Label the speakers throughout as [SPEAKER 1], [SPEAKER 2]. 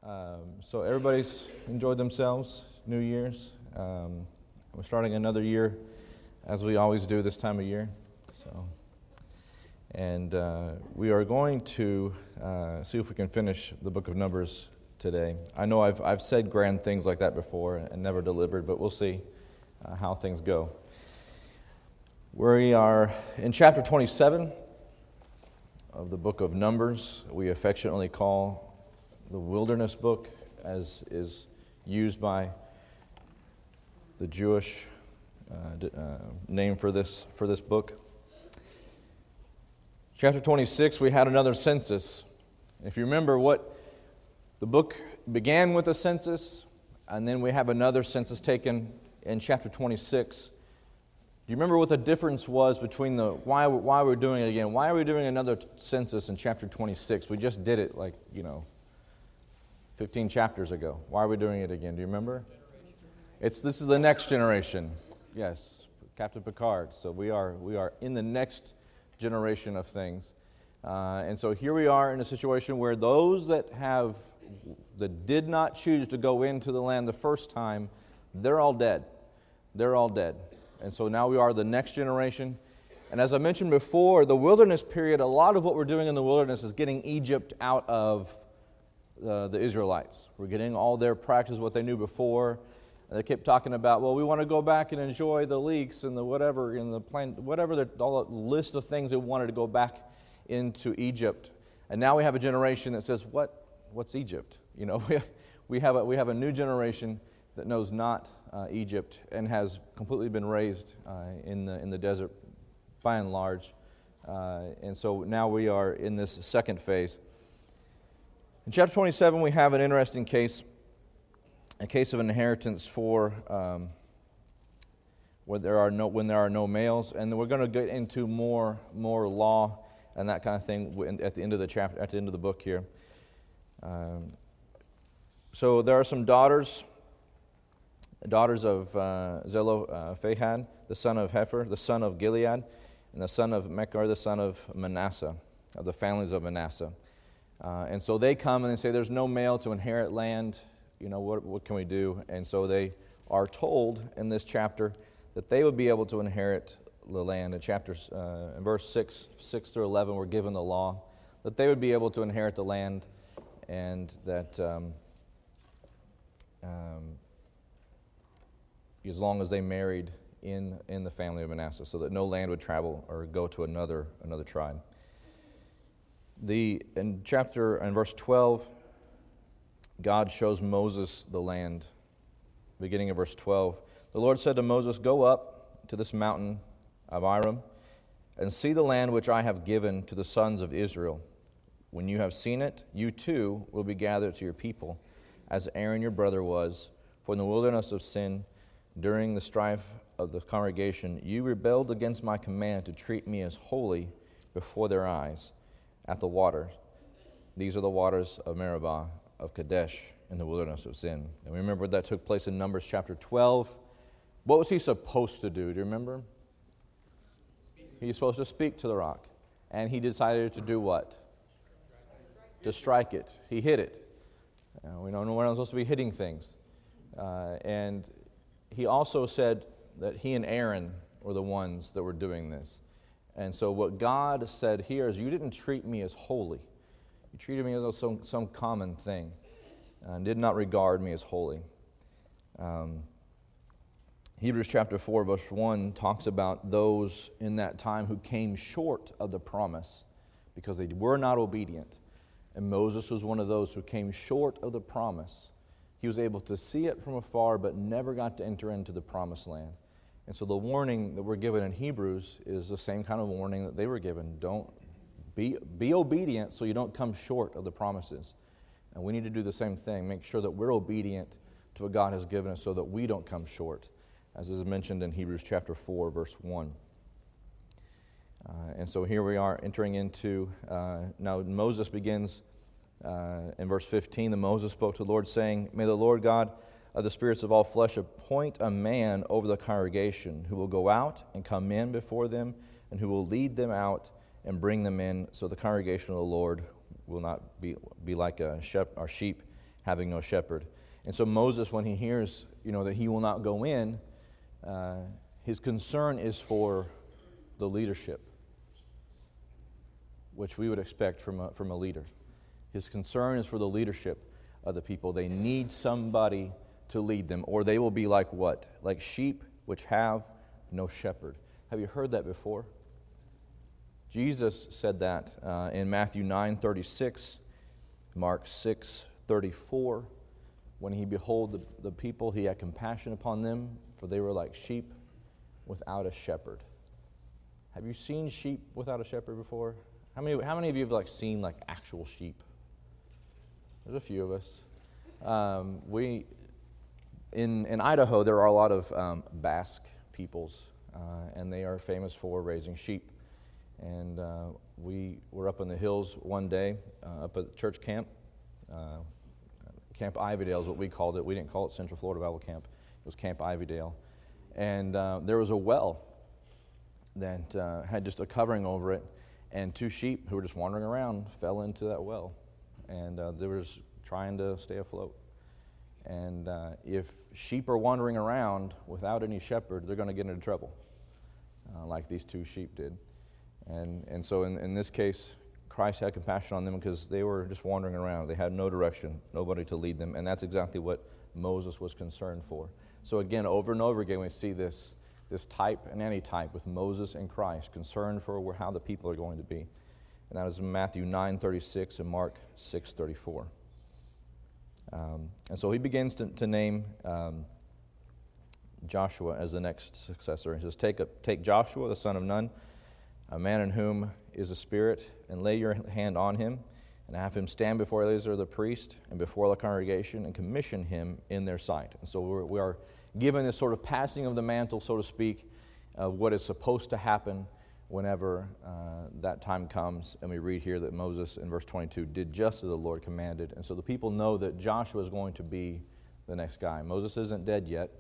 [SPEAKER 1] So everybody's enjoyed themselves, New Year's. We're starting another year, as we always do this time of year. And we are going to see if we can finish the book of Numbers today. I know I've said grand things like that before and never delivered, but we'll see how things go. We are in chapter 27 of the book of Numbers. We affectionately call the wilderness book, as is used by the Jewish name for this book. Chapter 26, we had another census. If you remember, what the book began with a census, and then we have another census taken in chapter 26. Do you remember what the difference was between why we're doing it again? Why are we doing another census in chapter 26? We just did it 15 chapters ago. Why are we doing it again? Do you remember? This is the next generation. Yes, Captain Picard. So we are in the next generation of things. And so here we are in a situation where those that did not choose to go into the land the first time, they're all dead. They're all dead. And so now we are the next generation. And as I mentioned before, the wilderness period, a lot of what we're doing in the wilderness is getting Egypt out of the Israelites. We're getting all their practice, what they knew before. And they kept talking about, well, we want to go back and enjoy the leeks and the whatever, and the plant, whatever, all the list of things they wanted to go back into Egypt. And now we have a generation that says, what's Egypt? You know, we have a new generation that knows not Egypt and has completely been raised in the desert by and large. And so now we are in this second phase. In chapter 27, we have an interesting case, a case of inheritance for when there are no males, and we're going to get into more law and that kind of thing at the end of the chapter, at the end of the book here. So there are some daughters of Zelophehad, the son of Hepher, the son of Gilead, and the son of Machir, the son of Manasseh, of the families of Manasseh. And so they come and they say, there's no male to inherit land. You know, what can we do? And so they are told in this chapter that they would be able to inherit the land. In verse 6 through 11, we're given the law, that they would be able to inherit the land, and that as long as they married in the family of Manasseh, so that no land would travel or go to another tribe. In verse 12, God shows Moses the land. Beginning of verse 12, the Lord said to Moses, "Go up to this mountain of Aram and see the land which I have given to the sons of Israel. When you have seen it, you too will be gathered to your people, as Aaron your brother was. For in the wilderness of sin, during the strife of the congregation, you rebelled against my command to treat me as holy before their eyes at the waters. These are the waters of Meribah, of Kadesh, in the wilderness of sin." And we remember that took place in Numbers chapter 12. What was he supposed to do? Do you remember? He was supposed to speak to the rock. And he decided to do what? To strike it. He hit it. We don't know we're not supposed to be hitting things. And he also said that he and Aaron were the ones that were doing this. And so what God said here is, you didn't treat me as holy. You treated me as some common thing, and did not regard me as holy. Hebrews chapter 4, verse 1 talks about those in that time who came short of the promise because they were not obedient. And Moses was one of those who came short of the promise. He was able to see it from afar, but never got to enter into the promised land. And so the warning that we're given in Hebrews is the same kind of warning that they were given. Don't be obedient so you don't come short of the promises. And we need to do the same thing. Make sure that we're obedient to what God has given us so that we don't come short, as is mentioned in Hebrews chapter 4, verse 1. And so here we are entering into, now Moses begins in verse 15. Then Moses spoke to the Lord, saying, "May the Lord God of the spirits of all flesh appoint a man over the congregation who will go out and come in before them, and who will lead them out and bring them in, so the congregation of the Lord will not be like our sheep having no shepherd. And so Moses, when he hears, that he will not go in, his concern is for the leadership, which we would expect from a leader. His concern is for the leadership of the people. They need somebody to lead them, or they will be like what? Like sheep which have no shepherd. Have you heard that before? Jesus said that in Matthew 9:36, Mark 6:34. When he beheld the people, he had compassion upon them, for they were like sheep without a shepherd. Have you seen sheep without a shepherd before? How many of you have seen actual sheep? There's a few of us. In Idaho, there are a lot of Basque peoples, and they are famous for raising sheep. And we were up in the hills one day, up at church camp. Camp Ivydale is what we called it. We didn't call it Central Florida Bible Camp. It was Camp Ivydale. And there was a well that had just a covering over it, and two sheep who were just wandering around fell into that well. And they were just trying to stay afloat. And if sheep are wandering around without any shepherd, they're going to get into trouble, like these two sheep did. And so in this case, Christ had compassion on them because they were just wandering around. They had no direction, nobody to lead them. And that's exactly what Moses was concerned for. So again, over and over again, we see this type and antitype with Moses and Christ, concerned for how the people are going to be. And that is in Matthew 9:36 and Mark 6:34. And so he begins to name Joshua as the next successor. He says, Take Joshua, the son of Nun, a man in whom is a spirit, and lay your hand on him, and have him stand before Eleazar the priest and before the congregation, and commission him in their sight. And so we are given this sort of passing of the mantle, so to speak, of what is supposed to happen whenever that time comes. And we read here that Moses, in verse 22, did just as the Lord commanded. And so the people know that Joshua is going to be the next guy. Moses isn't dead yet.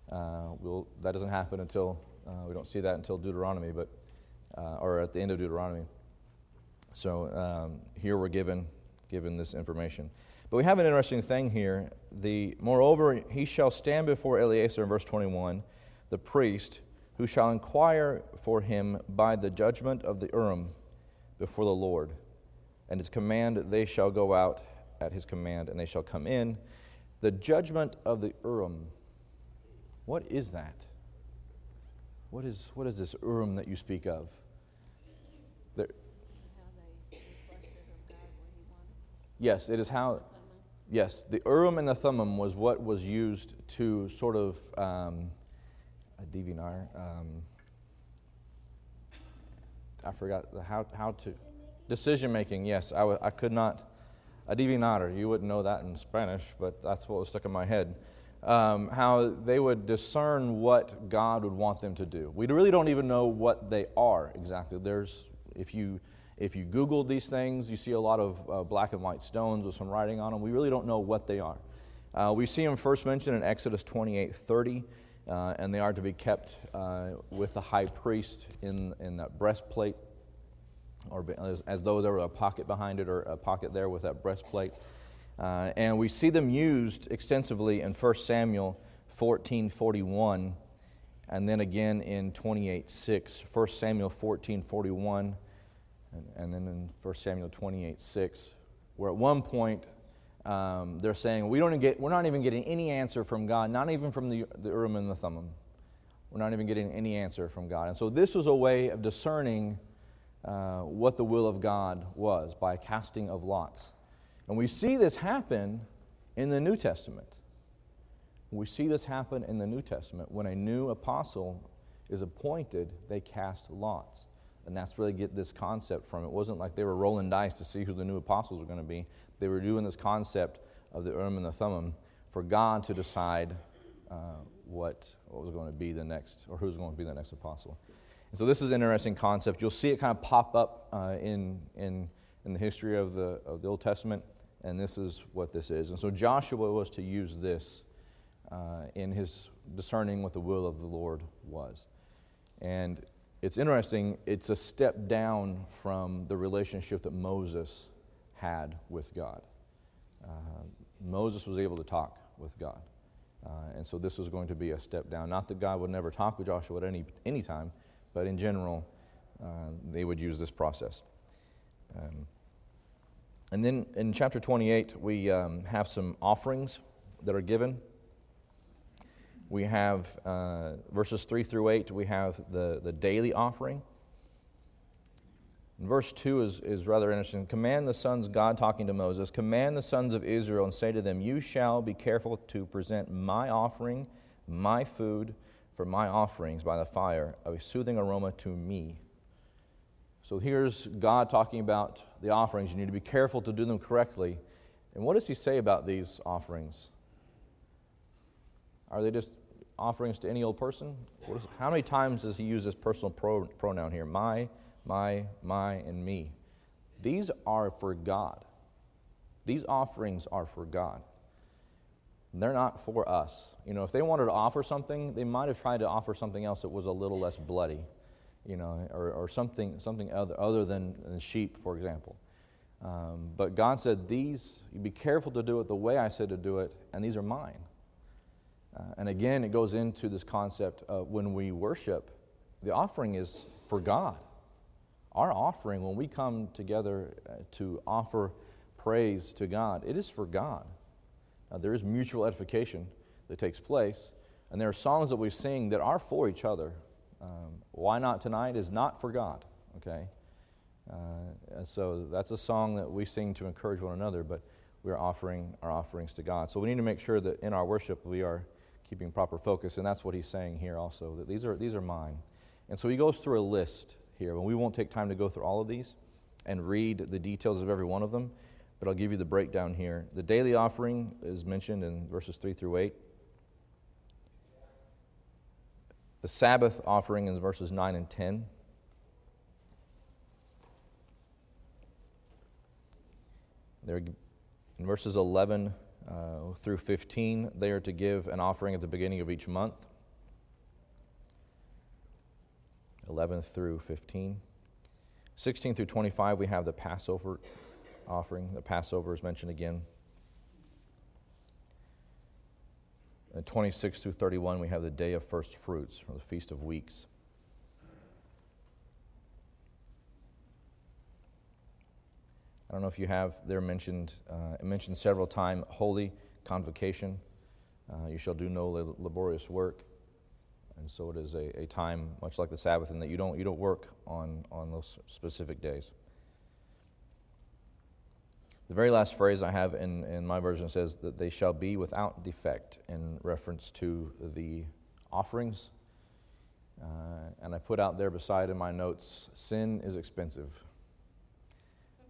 [SPEAKER 1] That doesn't happen until, we don't see that until Deuteronomy, or at the end of Deuteronomy. So here we're given this information. But we have an interesting thing here. Moreover, he shall stand before Eleazar, in verse 21, the priest, who shall inquire for him by the judgment of the Urim before the Lord. And his command, they shall go out at his command, and they shall come in. The judgment of the Urim. What is that? What is this Urim that you speak of? Yes, it is how. Yes, the Urim and the Thummim was what was used to sort of a divinar. I forgot how to decision making. Yes, I could not. A divinar. You wouldn't know that in Spanish, but that's what was stuck in my head. How they would discern what God would want them to do. We really don't even know what they are exactly. If you Google these things, you see a lot of black and white stones with some writing on them. We really don't know what they are. We see them first mentioned in Exodus 28:30, and they are to be kept with the high priest in that breastplate, or as though there were a pocket behind it, or a pocket there with that breastplate. And we see them used extensively in 1 Samuel 14:41, and then again in 28:6. 1 Samuel 14:41, and then in 1 Samuel 28:6, where at one point they're saying, we're not even getting any answer from God, not even from the Urim and the Thummim. We're not even getting any answer from God. And so this was a way of discerning what the will of God was by casting of lots. And we see this happen in the New Testament. We see this happen in the New Testament. When a new apostle is appointed, they cast lots. And that's where they get this concept from. It wasn't like they were rolling dice to see who the new apostles were going to be. They were doing this concept of the Urim and the Thummim for God to decide what was going to be the next, or who's going to be the next apostle. And so this is an interesting concept. You'll see it kind of pop up in the history of the Old Testament, and this is what this is. And so Joshua was to use this in his discerning what the will of the Lord was. And it's interesting, it's a step down from the relationship that Moses had with God. Moses was able to talk with God. And so this was going to be a step down. Not that God would never talk with Joshua at any time, but in general, they would use this process. And then in chapter 28, we have some offerings that are given. We have verses 3 through 8, we have the daily offering. And verse 2 is rather interesting. Command the sons, God talking to Moses, command the sons of Israel and say to them, you shall be careful to present my offering, my food, for my offerings by the fire, a soothing aroma to me. So here's God talking about the offerings. You need to be careful to do them correctly. And what does he say about these offerings? Are they just offerings to any old person? How many times does he use this personal pronoun here? My, and me. These are for God. These offerings are for God. They're not for us. You know, if they wanted to offer something, they might have tried to offer something else that was a little less bloody, you know, or something other than sheep, for example. But God said, these, you be careful to do it the way I said to do it, and these are mine. And again, it goes into this concept of when we worship, the offering is for God. Our offering, when we come together to offer praise to God, it is for God. Now, there is mutual edification that takes place, and there are songs that we sing that are for each other. Why Not Tonight is not for God, okay? And so that's a song that we sing to encourage one another, but we are offering our offerings to God. So we need to make sure that in our worship we are keeping proper focus, and that's what he's saying here also, that these are mine. And so he goes through a list here, and we won't take time to go through all of these and read the details of every one of them, but I'll give you the breakdown here. The daily offering is mentioned in verses 3 through 8. The Sabbath offering is verses 9 and 10. There, in verses 11 through 15, they are to give an offering at the beginning of each month. 11 through 15. 16 through 25, we have the Passover offering. The Passover is mentioned again. And 26 through 31, we have the Day of First Fruits, or the Feast of Weeks. I don't know if you have there mentioned, it mentioned several times, holy convocation. You shall do no laborious work. And so it is a time, much like the Sabbath, in that you don't work on those specific days. The very last phrase I have in my version says that they shall be without defect, in reference to the offerings. And I put out there beside in my notes, sin is expensive.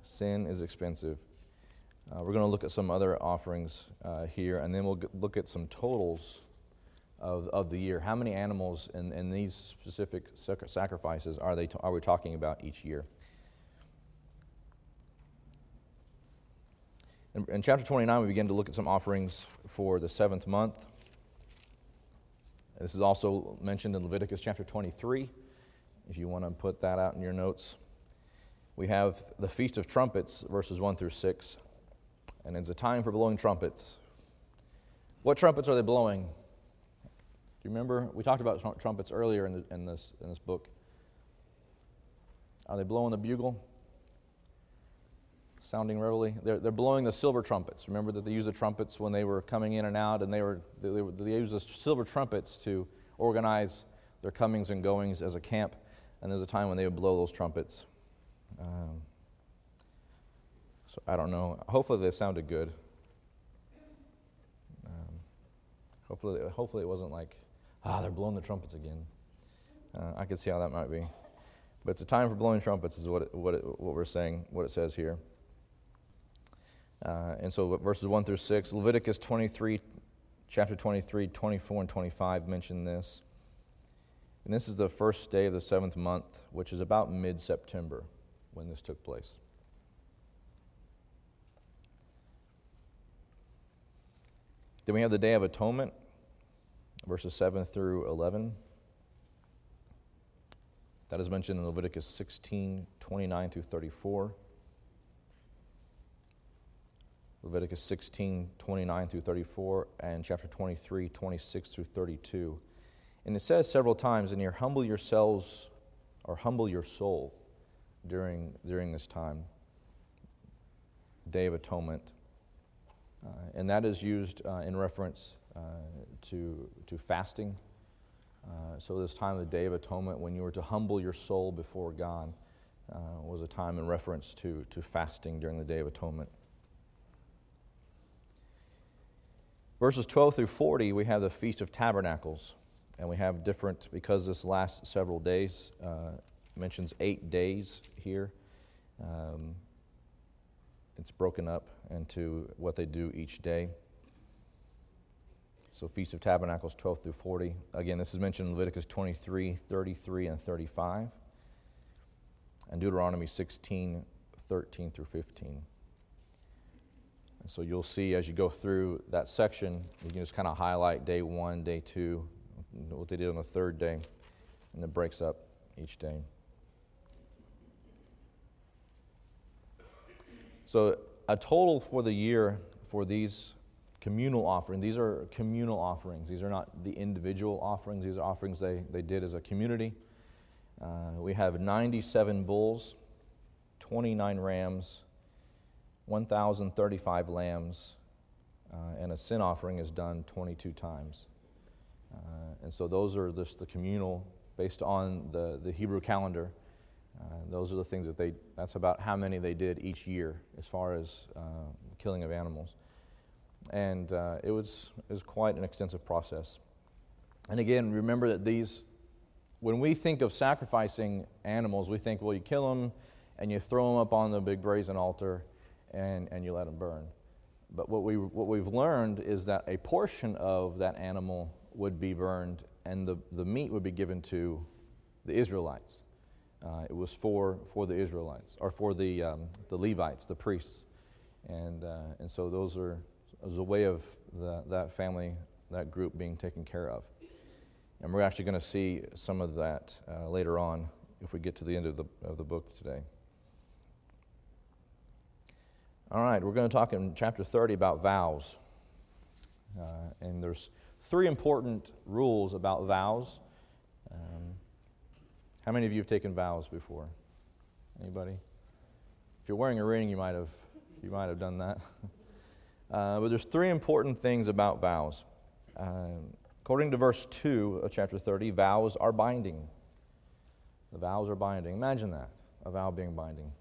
[SPEAKER 1] Sin is expensive. We're going to look at some other offerings here, and then we'll look at some totals of the year. How many animals in these specific sacrifices are we talking about each year? In chapter 29, we begin to look at some offerings for the 7th month. This is also mentioned in Leviticus chapter 23, if you want to put that out in your notes. We have the Feast of Trumpets, verses 1 through 6, and it's a time for blowing trumpets. What trumpets are they blowing? Do you remember? We talked about trumpets earlier in this book. Are they blowing the bugle? Sounding reveille? They're blowing the silver trumpets. Remember that they used the trumpets when they were coming in and out, and they used the silver trumpets to organize their comings and goings as a camp. And there's a time when they would blow those trumpets. So I don't know. Hopefully they sounded good. Hopefully it wasn't like, they're blowing the trumpets again. I could see how that might be. But it's a time for blowing trumpets is what we're saying, what it says here. And so verses 1 through 6, Leviticus 23, chapter 23, 24, and 25 mention this. And this is the first day of the 7th month, which is about mid-September when this took place. Then we have the Day of Atonement, verses 7 through 11. That is mentioned in Leviticus 16, 29 through 34. Leviticus 16:29 through 34, and chapter 23, 26 through 32. And it says several times in here, humble yourselves, or humble your soul during this time, Day of Atonement. And that is used in reference to fasting. So this time of the Day of Atonement, when you were to humble your soul before God, was a time in reference to fasting during the Day of Atonement. Verses 12 through 40, we have the Feast of Tabernacles. And we have different, because this lasts several days, mentions 8 days here. It's broken up into what they do each day. So Feast of Tabernacles 12 through 40. Again, this is mentioned in Leviticus 23, 33, and 35. And Deuteronomy 16, 13 through 15. And so you'll see as you go through that section, you can just kind of highlight day 1, day 2, what they did on the third day, and it breaks up each day. So a total for the year for these communal offerings, these are communal offerings. These are not the individual offerings. These are offerings they did as a community. We have 97 bulls, 29 rams, 1,035 lambs, and a sin offering is done 22 times. And so those are just the communal, based on the Hebrew calendar. Those are the things that's about how many they did each year as far as killing of animals. And it was quite an extensive process. And again, remember that when we think of sacrificing animals, we think, well, you kill them and you throw them up on the big brazen altar and you let them burn. But what we've learned is that a portion of that animal would be burned, and the meat would be given to the Israelites. It was for the Israelites, or for the Levites, the priests, and so those was a way of that family, that group being taken care of. And we're actually going to see some of that later on if we get to the end of the book today. All right, we're going to talk in chapter 30 about vows, and there's 3 important rules about vows. How many of you have taken vows before? Anybody? If you're wearing a ring, you might have done that. But there's 3 important things about vows. According to verse 2 of chapter 30, vows are binding. The vows are binding. Imagine that, a vow being binding.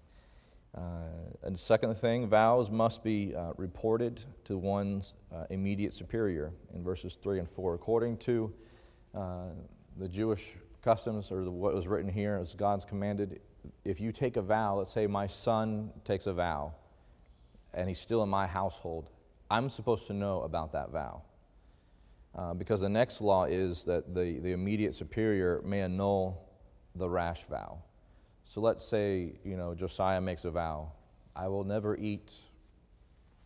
[SPEAKER 1] And the second thing, vows must be reported to one's immediate superior in verses 3 and 4. According to the Jewish customs, or what was written here, as God's commanded, if you take a vow, let's say my son takes a vow, and he's still in my household, I'm supposed to know about that vow. Because the next law is that the immediate superior may annul the rash vow. So let's say, Josiah makes a vow, I will never eat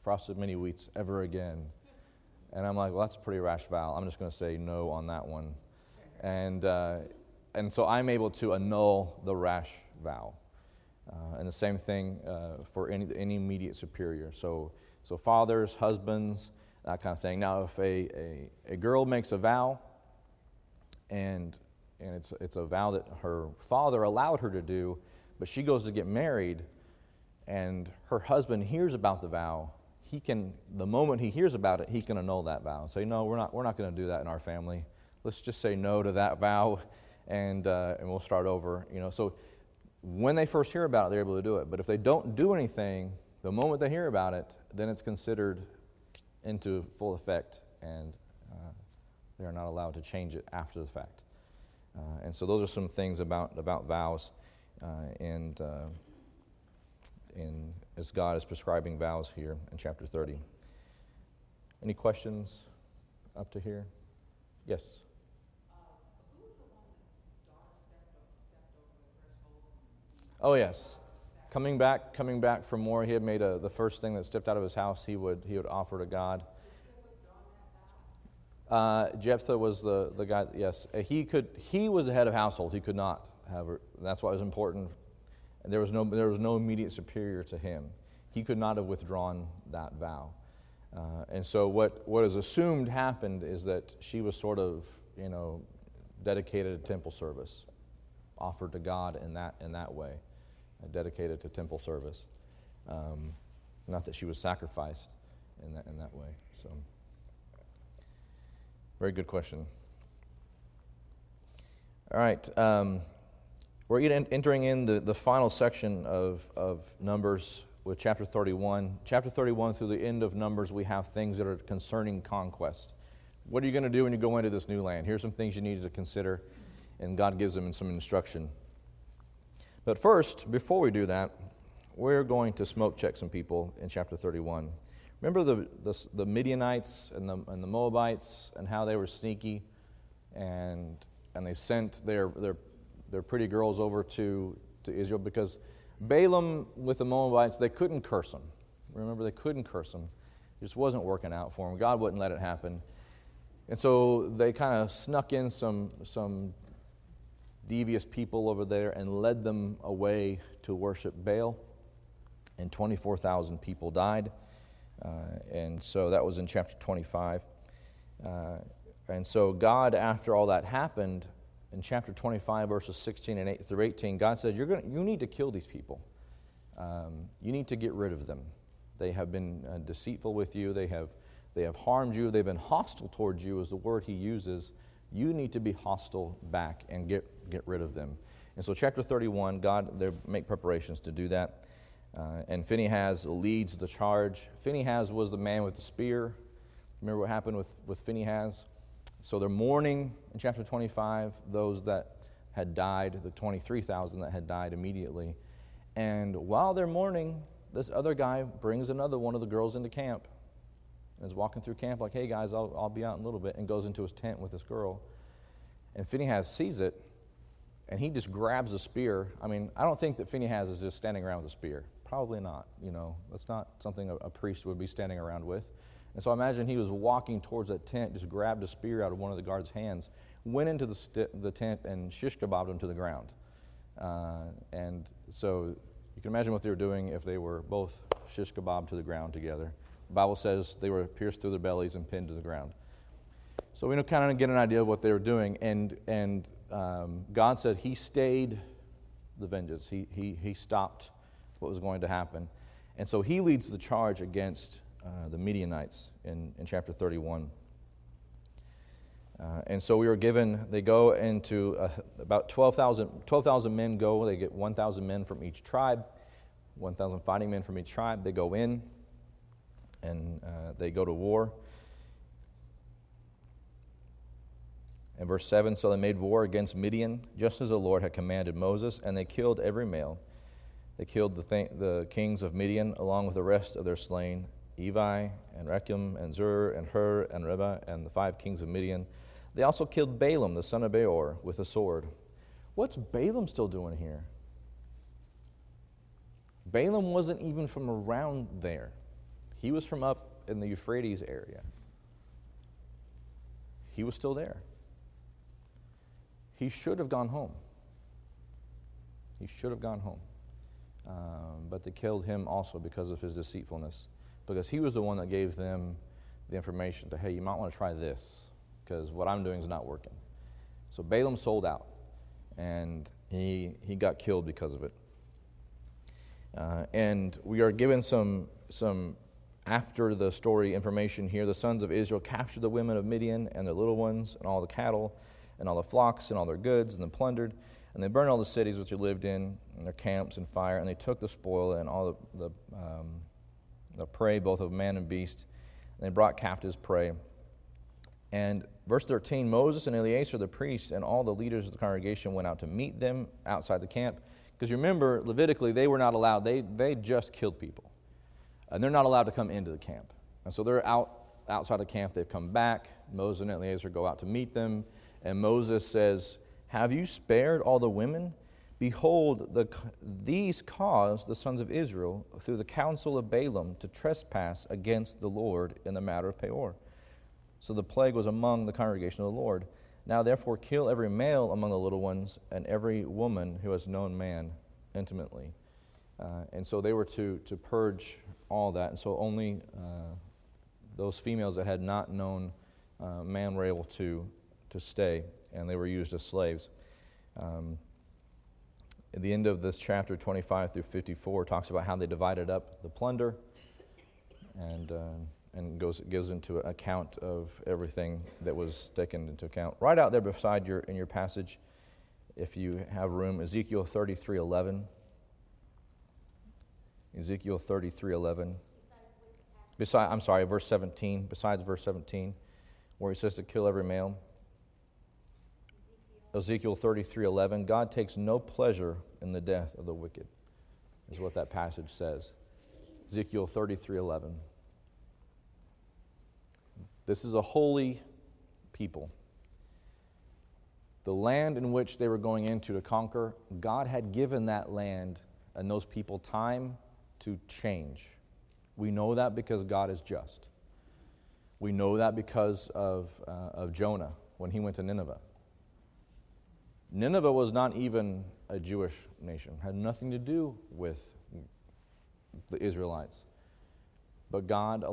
[SPEAKER 1] frosted mini wheats ever again. And I'm like, well, that's a pretty rash vow. I'm just going to say no on that one. And so I'm able to annul the rash vow. And the same thing for any immediate superior. So fathers, husbands, that kind of thing. Now, if a girl makes a vow, and it's a vow that her father allowed her to do, but she goes to get married, and her husband hears about the vow, the moment he hears about it, he can annul that vow and say, no, we're not going to do that in our family. Let's just say no to that vow, and we'll start over. So when they first hear about it, they're able to do it. But if they don't do anything, the moment they hear about it, then it's considered into full effect, and they are not allowed to change it after the fact. And so those are some things about vows, and as God is prescribing vows here in chapter 30. Any questions up to here? Yes?
[SPEAKER 2] Who was the one that daughter stepped over the threshold?
[SPEAKER 1] Oh, yes. Coming back from war, he had made the first thing that stepped out of his house, he would offer to God. Jephthah was the guy. Yes, he was the head of household. He could not have her. That's why it was important. There was no immediate superior to him. he could not have withdrawn that vow. And so what is assumed happened is that she was sort of, dedicated to temple service, offered to God in that way, dedicated to temple service. Not that she was sacrificed in that way. So, very good question. All right, we're entering in the final section of Numbers with chapter 31. Chapter 31 through the end of Numbers, we have things that are concerning conquest. What are you going to do when you go into this new land? Here's some things you need to consider, and God gives them some instruction. But first, before we do that, we're going to smoke check some people in chapter 31. Remember the Midianites and the Moabites and how they were sneaky, and they sent their pretty girls over to Israel because Balaam with the Moabites, they couldn't curse them. Remember, they couldn't curse them. It just wasn't working out for them. God wouldn't let it happen. And so they kind of snuck in some devious people over there and led them away to worship Baal. And 24,000 people died. And so that was in chapter 25. And so God, after all that happened, in chapter 25, verses 16 and 8 through 18, God says, you need to kill these people. You need to get rid of them. They have been deceitful with you. They have harmed you. They've been hostile towards you, is the word he uses. You need to be hostile back and get rid of them. And so chapter 31, God, they make preparations to do that. And Phinehas leads the charge. Phinehas was the man with the spear. Remember what happened with Phinehas? So they're mourning in chapter 25, those that had died, the 23,000 that had died immediately. And while they're mourning, this other guy brings another one of the girls into camp. And is walking through camp like, hey guys, I'll be out in a little bit, and goes into his tent with this girl. And Phinehas sees it, and he just grabs a spear. I mean, I don't think that Phinehas is just standing around with a spear. Probably not, That's not something a priest would be standing around with. And so I imagine he was walking towards that tent, just grabbed a spear out of one of the guards' hands, went into the tent and shish kebabbed him to the ground. And so you can imagine what they were doing if they were both shish kebabbed to the ground together. The Bible says they were pierced through their bellies and pinned to the ground. So we kind of get an idea of what they were doing. And God said he stayed the vengeance. He stopped what was going to happen. And so he leads the charge against the Midianites in chapter 31. And so we were given, they go into about 12,000 men go. They get 1,000 men from each tribe, 1,000 fighting men from each tribe. They go in and they go to war. In verse 7, so they made war against Midian, just as the Lord had commanded Moses, and they killed every male. They killed the kings of Midian along with the rest of their slain, Evi and Rechem and Zur and Hur and Reba and the 5 kings of Midian. They also killed Balaam, the son of Beor, with a sword. What's Balaam still doing here? Balaam wasn't even from around there. He was from up in the Euphrates area. He was still there. He should have gone home. He should have gone home. But they killed him also because of his deceitfulness, because he was the one that gave them the information to, hey, you might want to try this, because what I'm doing is not working. So Balaam sold out, and he got killed because of it. And we are given some after the story information here. The sons of Israel captured the women of Midian and their little ones and all the cattle and all the flocks and all their goods, and then plundered. And they burned all the cities which they lived in, and their camps in fire, and they took the spoil and all the prey, both of man and beast, and they brought captives prey. And verse 13, Moses and Eleazar the priest and all the leaders of the congregation went out to meet them outside the camp. Because you remember, Levitically, they were not allowed. They just killed people. And they're not allowed to come into the camp. And so they're outside the camp. They've come back. Moses and Eleazar go out to meet them. And Moses says, have you spared all the women? Behold, these caused the sons of Israel through the counsel of Balaam to trespass against the Lord in the matter of Peor. So the plague was among the congregation of the Lord. Now therefore kill every male among the little ones and every woman who has known man intimately. And so they were to purge all that. And so only those females that had not known man were able to stay, and they were used as slaves. At the end of this chapter, 25 through 54, talks about how they divided up the plunder, and gives into an account of everything that was taken into account. Right out there beside in your passage, if you have room, Ezekiel 33:11. Ezekiel 33:11. Verse 17. Besides verse 17, where he says to kill every male. Ezekiel 33:11. God takes no pleasure in the death of the wicked, is what that passage says. Ezekiel 33:11. This is a holy people. The land in which they were going into to conquer, God had given that land and those people time to change. We know that because God is just. We know that because of Jonah when he went to Nineveh. Nineveh was not even a Jewish nation, had nothing to do with the Israelites. But God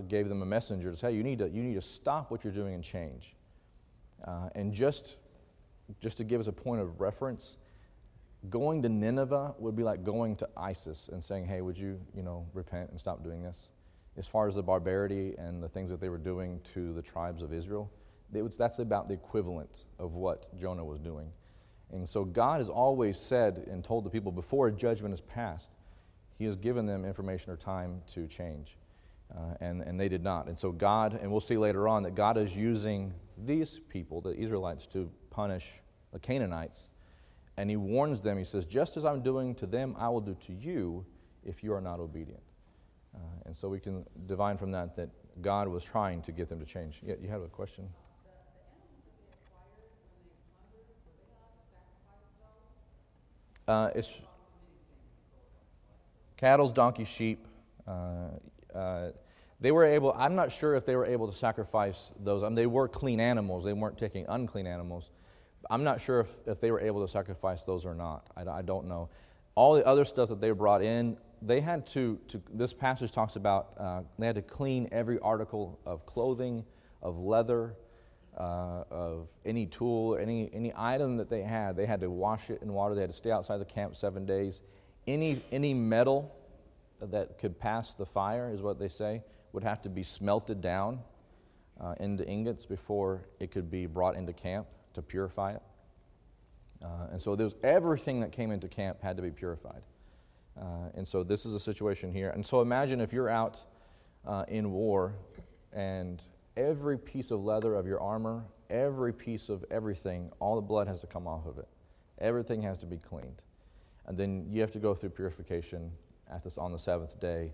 [SPEAKER 1] gave them a messenger to say, you need to stop what you're doing and change. And just to give us a point of reference, going to Nineveh would be like going to ISIS and saying, hey, would you repent and stop doing this? As far as the barbarity and the things that they were doing to the tribes of Israel, that's about the equivalent of what Jonah was doing. And so God has always said and told the people before a judgment is passed, he has given them information or time to change. And they did not. And so God, and we'll see later on, that God is using these people, the Israelites, to punish the Canaanites. And he warns them, he says, just as I'm doing to them, I will do to you if you are not obedient. And so we can divine from that God was trying to get them to change. Yeah, you have a question?
[SPEAKER 2] The animals that they acquired when they plundered, were they allowed to sacrifice those?
[SPEAKER 1] It's cattle, donkeys, sheep. They were able, I'm not sure if they were able to sacrifice those. They were clean animals. They weren't taking unclean animals. I'm not sure if they were able to sacrifice those or not. I don't know. All the other stuff that they brought in, they had to this passage talks about, they had to clean every article of clothing, of leather, of any tool, any item that they had to wash it in water. They had to stay outside the camp 7 days. Any metal that could pass the fire, is what they say, would have to be smelted down into ingots before it could be brought into camp to purify it. And so everything that came into camp had to be purified. And so this is a situation here. And so imagine if you're out in war and every piece of leather of your armor, every piece of everything, all the blood has to come off of it. Everything has to be cleaned. And then you have to go through purification on the seventh day.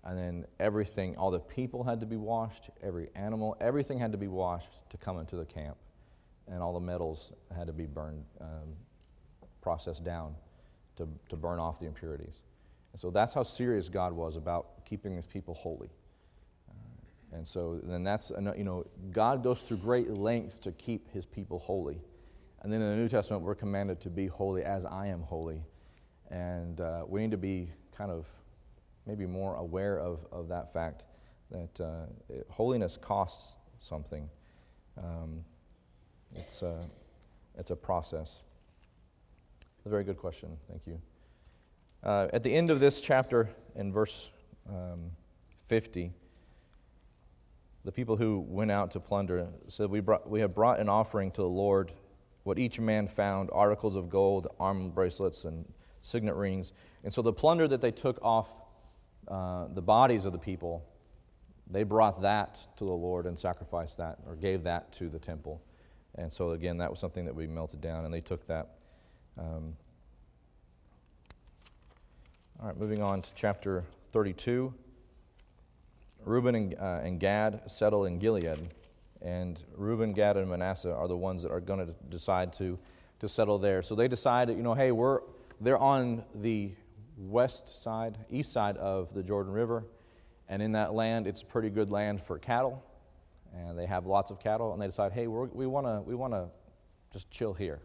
[SPEAKER 1] And then everything, all the people had to be washed, every animal, everything had to be washed to come into the camp. And all the metals had to be burned, processed down to burn off the impurities. And so that's how serious God was about keeping his people holy. And so then God goes through great lengths to keep his people holy. And then in the New Testament, we're commanded to be holy as I am holy. And we need to be kind of maybe more aware of that fact, that holiness costs something. It's a process. A very good question. Thank you. At the end of this chapter, in verse 50, the people who went out to plunder said, we have brought an offering to the Lord, what each man found, articles of gold, arm bracelets, and signet rings. And so the plunder that they took off the bodies of the people, they brought that to the Lord and sacrificed that, or gave that to the temple. And so again, that was something that we melted down, and they took that. All right, moving on to chapter 32. Reuben and Gad settle in Gilead, and Reuben, Gad, and Manasseh are the ones that are going to decide to settle there. So they decide, hey, they're on the east side of the Jordan River, and in that land, it's pretty good land for cattle, and they have lots of cattle, and they decide, hey, we want to just chill here.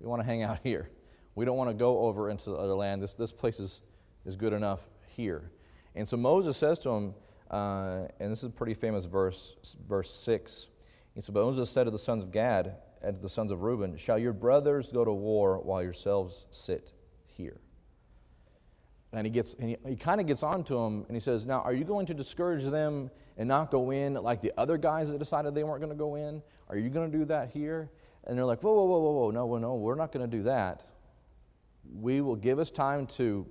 [SPEAKER 1] We want to hang out here. We don't want to go over into the other land. This place is is good enough here. And so Moses says to him, and this is a pretty famous verse 6. He said, "But Moses said to the sons of Gad and to the sons of Reuben, shall your brothers go to war while yourselves sit here?" And he kind of gets on to him, and he says, "Now, are you going to discourage them and not go in like the other guys that decided they weren't going to go in? Are you going to do that here?" And they're like, whoa, no, we're not going to do that. We will give us time to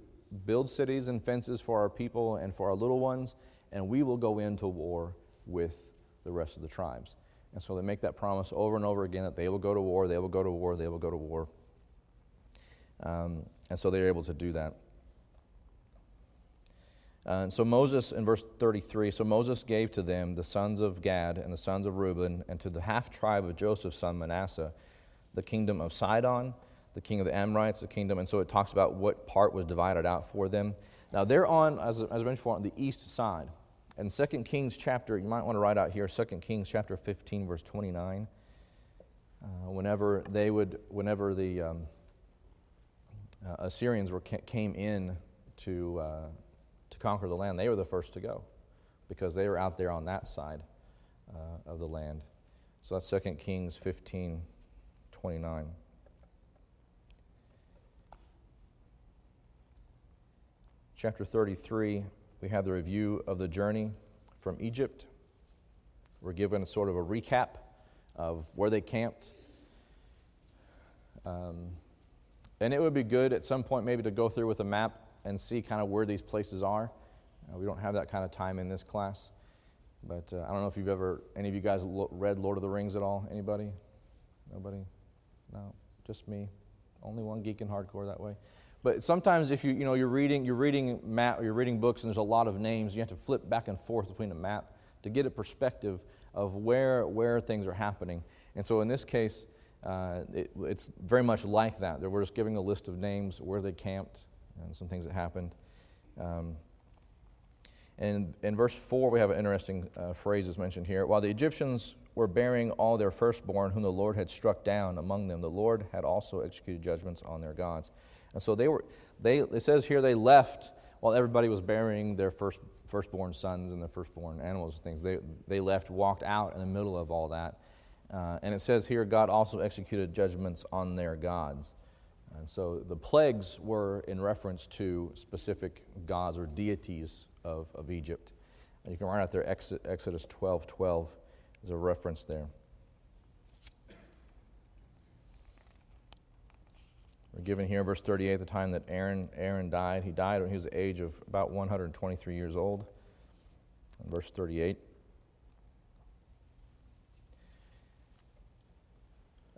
[SPEAKER 1] build cities and fences for our people and for our little ones, and we will go into war with the rest of the tribes. And so they make that promise over and over again that they will go to war, they will go to war, they will go to war. And so they're able to do that. And so Moses, in verse 33, so Moses gave to them the sons of Gad and the sons of Reuben, and to the half tribe of Joseph's son Manasseh, the kingdom of Sidon, the king of the Amorites, the kingdom, and so it talks about what part was divided out for them. Now they're on, as I mentioned before, on the east side. In 2 Kings chapter, you might want to write out here, 2 Kings chapter 15, verse 29. Whenever the Assyrians came in to conquer the land, they were the first to go because they were out there on that side of the land. So that's 2 Kings 15, 29. Chapter 33, we have the review of the journey from Egypt. We're given a sort of a recap of where they camped. And it would be good at some point maybe to go through with a map and see kind of where these places are. We don't have that kind of time in this class. But I don't know if any of you guys read Lord of the Rings at all? Anybody? Nobody? No, just me. Only one geek in hardcore that way. But sometimes if you're reading books and there's a lot of names, you have to flip back and forth between the map to get a perspective of where things are happening. And so in this case, it's very much like that. We're just giving a list of names, where they camped, and some things that happened. And in verse 4, we have an interesting phrase that's mentioned here. While the Egyptians were burying all their firstborn, whom the Lord had struck down among them, the Lord had also executed judgments on their gods. And so it says here they left while everybody was burying their firstborn sons and their firstborn animals and things. They left, walked out in the middle of all that. And it says here, God also executed judgments on their gods. And so the plagues were in reference to specific gods or deities of Egypt. And you can write out there Exodus 12:12 is a reference there. We're given here in verse 38 the time that Aaron died. He died when he was the age of about 123 years old. In verse 38.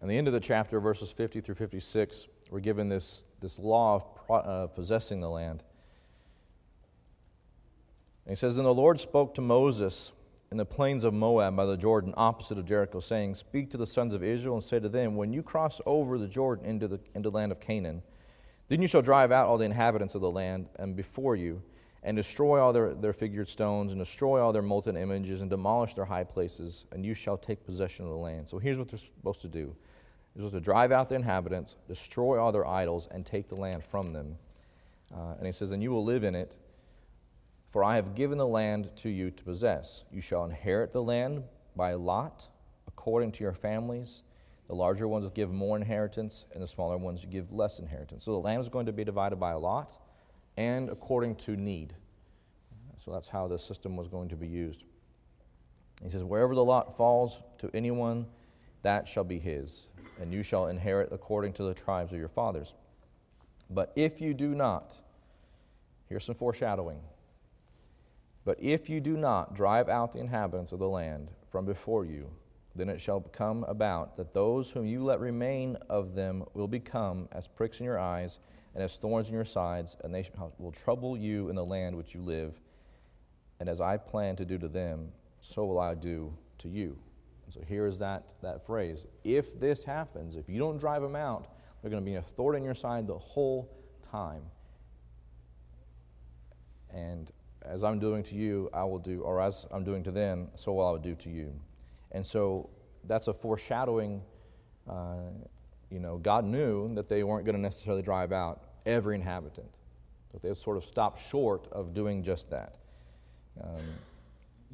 [SPEAKER 1] And the end of the chapter, verses 50 through 56, we're given this law of possessing the land. And he says, "Then the Lord spoke to Moses in the plains of Moab by the Jordan, opposite of Jericho, saying, Speak to the sons of Israel and say to them, When you cross over the Jordan into the land of Canaan, then you shall drive out all the inhabitants of the land and before you, and destroy all their figured stones, and destroy all their molten images, and demolish their high places, and you shall take possession of the land." So here's what they're supposed to do. They're supposed to drive out the inhabitants, destroy all their idols, and take the land from them. And he says, "And you will live in it, for I have given the land to you to possess. You shall inherit the land by lot, according to your families. The larger ones will give more inheritance, and the smaller ones will give less inheritance." So the land is going to be divided by a lot and according to need. So that's how the system was going to be used. He says, "Wherever the lot falls to anyone, that shall be his, and you shall inherit according to the tribes of your fathers. But if you do not," here's some foreshadowing, "but if you do not drive out the inhabitants of the land from before you, then it shall come about that those whom you let remain of them will become as pricks in your eyes and as thorns in your sides, and they will trouble you in the land which you live. And as I plan to do to them, so will I do to you." And so here is that phrase. If this happens, if you don't drive them out, they're going to be a thorn in your side the whole time. And as I'm doing to you, I will do, or as I'm doing to them, so will I do to you. And so that's a foreshadowing. God knew that they weren't going to necessarily drive out every inhabitant. But they sort of stopped short of doing just that.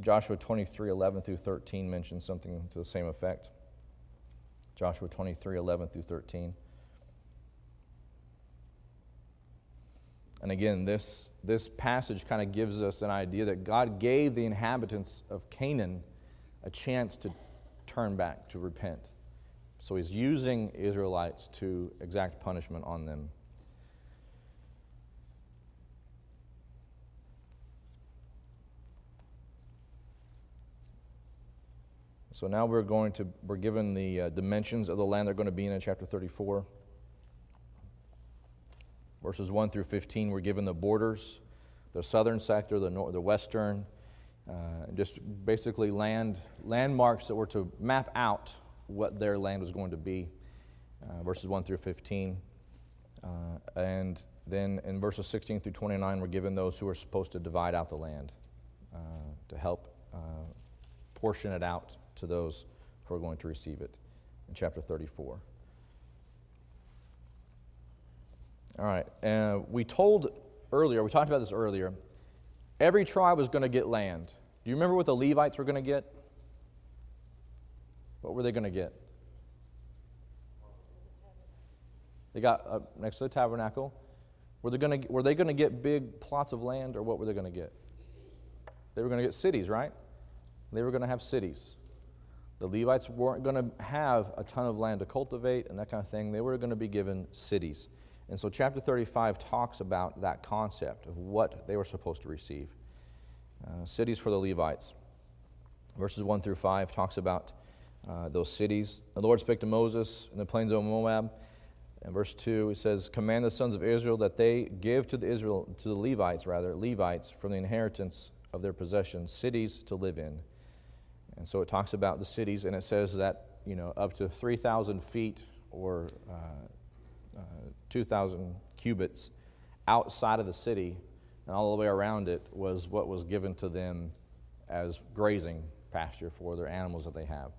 [SPEAKER 1] Joshua 23:11 through 13 mentions something to the same effect. Joshua 23:11 through 13. And again, this passage kind of gives us an idea that God gave the inhabitants of Canaan a chance to turn back, to repent. So he's using Israelites to exact punishment on them. So now we're given the dimensions of the land they're going to be in chapter 34. Verses 1 through 15, we're given the borders, the southern sector, the western, just basically landmarks that were to map out what their land was going to be. Verses 1 through 15. And then in verses 16 through 29, we're given those who are supposed to divide out the land to help portion it out to those who are going to receive it in chapter 34. All right, we talked about this earlier, every tribe was going to get land. Do you remember what the Levites were going to get? What were they going to get? They got next to the tabernacle. Were they going to get big plots of land, or what were they going to get? They were going to get cities, right? They were going to have cities. The Levites weren't going to have a ton of land to cultivate and that kind of thing. They were going to be given cities. And so chapter 35 talks about that concept of what they were supposed to receive. Cities for the Levites. Verses 1 through 5 talks about those cities. The Lord spake to Moses in the plains of Moab. In verse 2 it says, "Command the sons of Israel that they give to the Levites from the inheritance of their possessions, cities to live in." And so it talks about the cities, and it says that, up to 3,000 feet or 2,000 cubits outside of the city and all the way around it was what was given to them as grazing pasture for their animals that they have.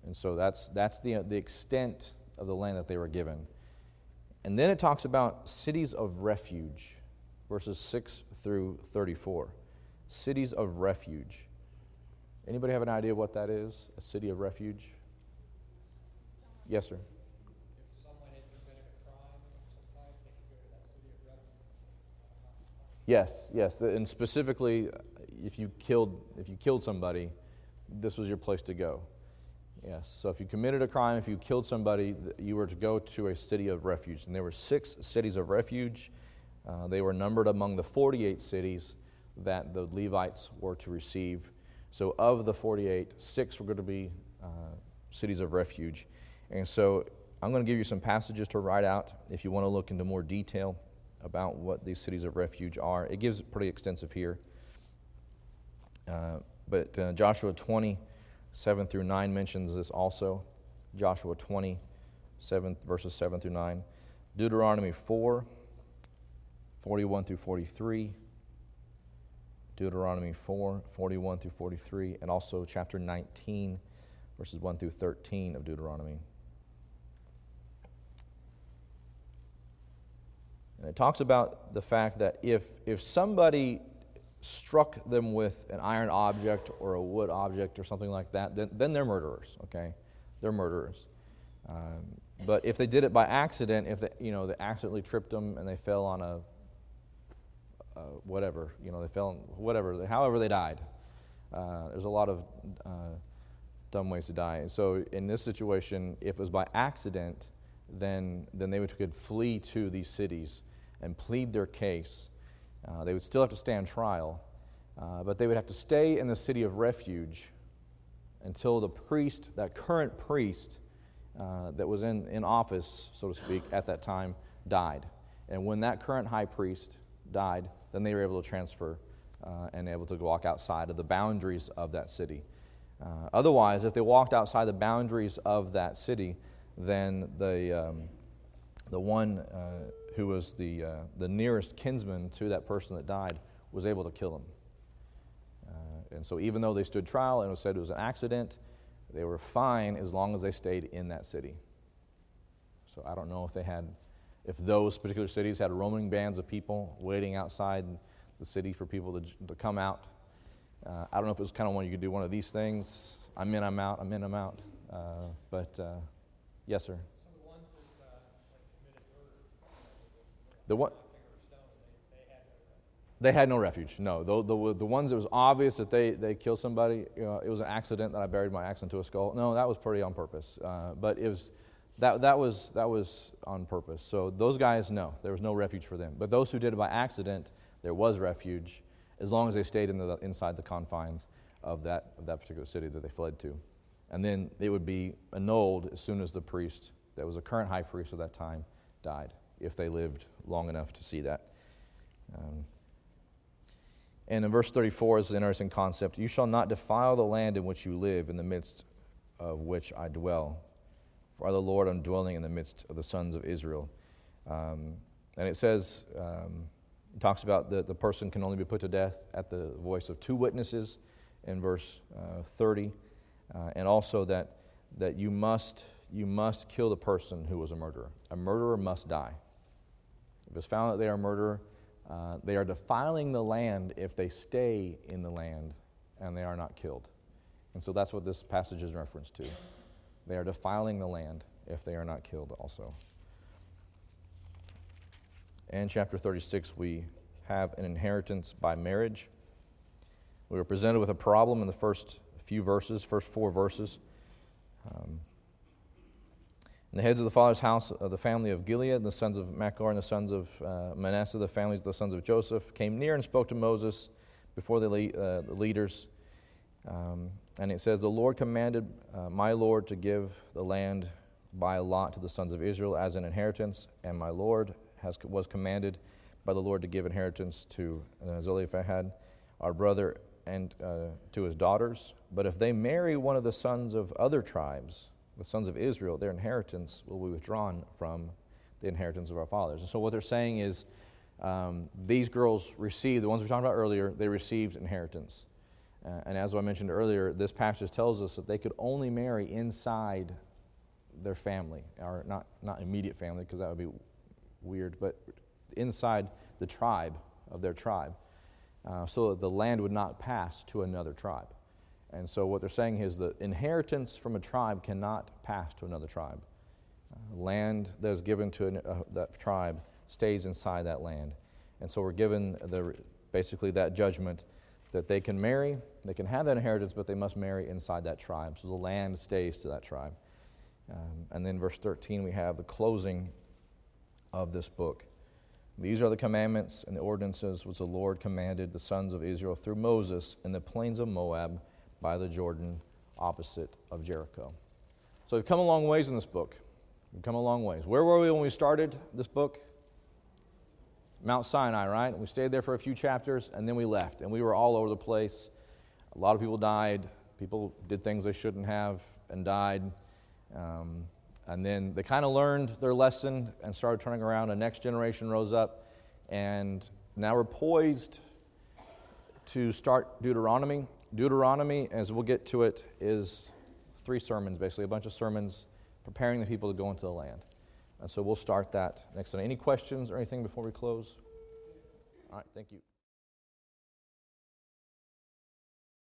[SPEAKER 1] And so that's the extent of the land that they were given. And then it talks about cities of refuge, verses 6 through 34. Cities of refuge. Anybody have an idea what that is? A city of refuge? Yes, sir.
[SPEAKER 3] If someone had committed a crime, sometimes they could go to that city of refuge.
[SPEAKER 1] Yes, and specifically, if you killed somebody, this was your place to go. Yes, so if you committed a crime, if you killed somebody, you were to go to a city of refuge. And there were 6 cities of refuge. They were numbered among the 48 cities that the Levites were to receive. So of the 48, 6 were going to be cities of refuge. And so I'm going to give you some passages to write out if you want to look into more detail about what these cities of refuge are. It gives it pretty extensive here. But Joshua 20, 7 through 9 mentions this also. Joshua 20, verses 7 through 9. Deuteronomy 4, 41 through 43. Deuteronomy 4, 41 through 43. And also chapter 19, verses 1 through 13 of Deuteronomy. And it talks about the fact that if somebody struck them with an iron object or a wood object or something like that, then they're murderers, okay? They're murderers. But if they did it by accident, if they accidentally tripped them and they fell on a however they died. There's a lot of dumb ways to die. And so in this situation, if it was by accident, then they could flee to these cities and plead their case. They would still have to stand trial, but they would have to stay in the city of refuge until the priest, that current priest that was in office, so to speak, at that time, died. And when that current high priest died, then they were able to transfer and able to walk outside of the boundaries of that city. Otherwise, if they walked outside the boundaries of that city, then the one who was the nearest kinsman to that person that died was able to kill him. And so even though they stood trial and it was said it was an accident, they were fine as long as they stayed in that city. So I don't know if they had if those particular cities had roaming bands of people waiting outside the city for people to come out. I don't know if it was kind of one you could do one of these things. I'm in, I'm out, I'm in, I'm out. But yes, sir.
[SPEAKER 3] Some of the ones that, like committed murder,
[SPEAKER 1] The what?
[SPEAKER 3] finger or stone, they had no refuge.
[SPEAKER 1] They had no refuge. No, the ones that was obvious that they killed somebody. It was an accident that I buried my axe into a skull. No, that was pretty on purpose. But it was that was on purpose. So those guys, no, there was no refuge for them. But those who did it by accident, there was refuge, as long as they stayed inside the confines of that particular city that they fled to. And then it would be annulled as soon as the priest that was a current high priest at that time died, if they lived long enough to see that. And in verse 34 is an interesting concept. You shall not defile the land in which you live, in the midst of which I dwell. For I, the Lord, am dwelling in the midst of the sons of Israel. And it says, it talks about the person can only be put to death at the voice of 2 witnesses in verse 30. And also that you must kill the person who was a murderer. A murderer must die. If it's found that they are a murderer, they are defiling the land if they stay in the land and they are not killed. And so that's what this passage is reference to. They are defiling the land if they are not killed also. In chapter 36, we have an inheritance by marriage. We were presented with a problem in the first 4 verses. And the heads of the father's house of the family of Gilead, the sons of Machir and the sons of Manasseh, the families of the sons of Joseph, came near and spoke to Moses before the leaders. And it says, the Lord commanded my Lord to give the land by lot to the sons of Israel as an inheritance, and my Lord was commanded by the Lord to give inheritance to Zelophehad, our brother, and to his daughters. But if they marry one of the sons of other tribes, the sons of Israel, their inheritance will be withdrawn from the inheritance of our fathers. And so what they're saying is these girls received, the ones we talked about earlier, they received inheritance. And as I mentioned earlier, this passage tells us that they could only marry inside their family, or not immediate family, because that would be weird, but inside the tribe of their tribe, so that the land would not pass to another tribe. And so what they're saying is the inheritance from a tribe cannot pass to another tribe. Land that is given to that tribe stays inside that land. And so we're given basically that judgment that they can marry, they can have that inheritance, but they must marry inside that tribe. So the land stays to that tribe. And then verse 13, we have the closing of this book. These are the commandments and the ordinances which the Lord commanded the sons of Israel through Moses in the plains of Moab by the Jordan opposite of Jericho. So we've come a long ways in this book. We've come a long ways. Where were we when we started this book? Mount Sinai, right? We stayed there for a few chapters, and then we left. And we were all over the place. A lot of people died. People did things they shouldn't have and died. And then they kind of learned their lesson and started turning around. A next generation rose up. And now we're poised to start Deuteronomy. Deuteronomy, as we'll get to it, is 3 sermons, basically, a bunch of sermons preparing the people to go into the land. And so we'll start that next Sunday. Any questions or anything before we close? All right, thank you.